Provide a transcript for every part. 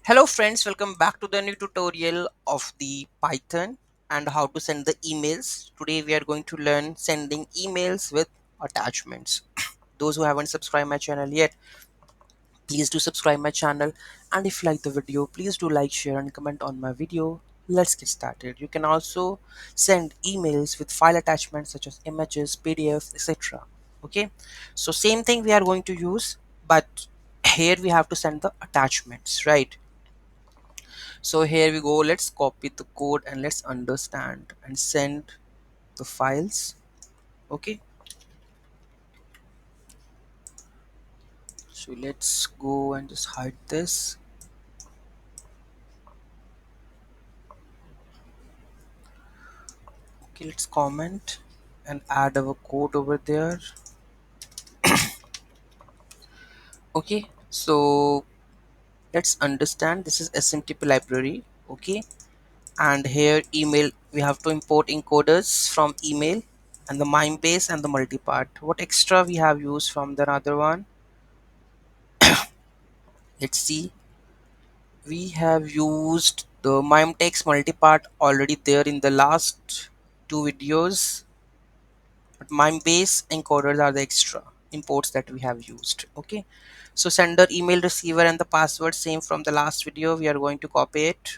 Hello friends, welcome back to the new tutorial of the Python and how to send the emails. Today we are going to learn sending emails with attachments. Those who haven't subscribed my channel yet, please do subscribe my channel, and if you like the video, please do like, share and comment on my video. Let's get started. You can also send emails with file attachments such as images, PDFs, etc. Okay, so same thing we are going to use, but here we have to send the attachments, right? So here we go, let's copy the code and let's understand and send the files. Okay, so let's go and just hide this. Okay, let's comment and add our code over there. Okay, so let's understand this is SMTP library. Okay, and here email, we have to import encoders from email and the mime base and the multipart. What extra we have used from the other one? Let's see. We have used the mime text multipart already there in the last two videos, but mime base encoders are the extra imports that we have used. Okay, so sender, email, receiver and the password same from the last video, we are going to copy it.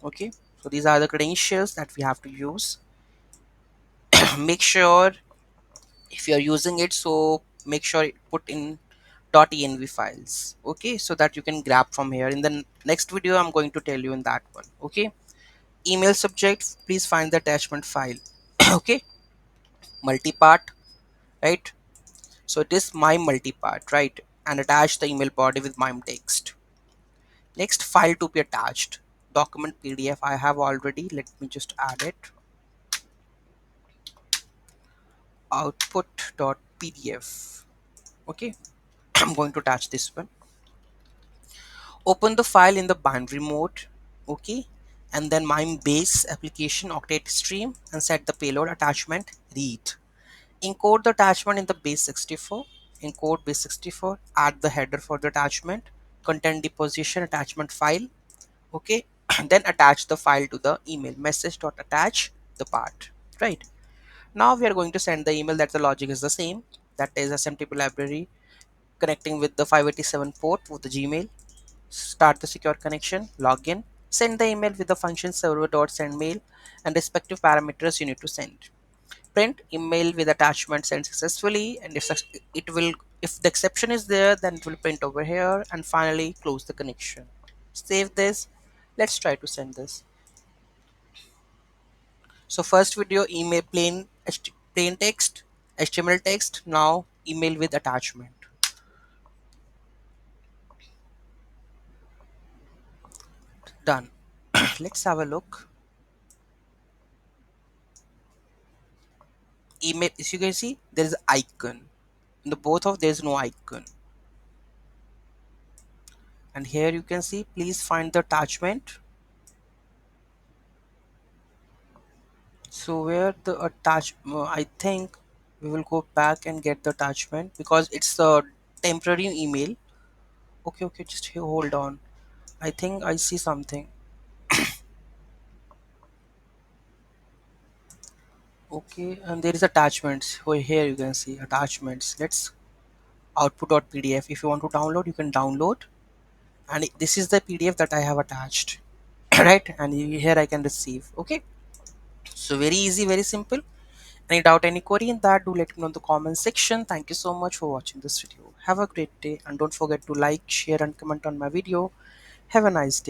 Okay, so these are the credentials that we have to use. Make sure if you are using it, so make sure it put in .env files, okay, so that you can grab from here. In the next video I'm going to tell you in that one. Okay, email subject, please find the attachment file. Okay, multipart, right? So it is my multipart, right? And attach the email body with mime text. Next, file to be attached, document PDF I have already. Let me just add it. Output.pdf. Okay, I'm going to attach this one. Open the file in the binary mode. Okay, and then mime base application octet stream and set the payload attachment read. Encode the attachment in the base64. Encode base64. Add the header for the attachment. Content deposition attachment file. Okay, and then attach the file to the email. Message.attach the part. Right. Now we are going to send the email. That the logic is the same. That is SMTP library connecting with the 587 port with the Gmail. Start the secure connection. Login. Send the email with the function server.sendMail and respective parameters you need to send. Print email with attachment sent successfully, and it will, if the exception is there, then it will print over here. And finally close the connection. Save this. Let's try to send this. So first video, email, plain text, HTML text. Now email with attachment. Done. Let's have a look. Email, as you can see, there is icon. In the both of, there is no icon. And here you can see, please find the attachment. So where the I think we will go back and get the attachment because it's a temporary email. Okay, okay, just here, hold on. I think I see something. Okay, and there is attachments. Oh, here you can see attachments. Let's output.pdf. If you want to download, you can download. And this is the PDF that I have attached, right? And here I can receive. Okay, so very easy, very simple. Any doubt, any query in that, do let me know in the comment section. Thank you so much for watching this video. Have a great day and don't forget to like, share and comment on my video. Have a nice day.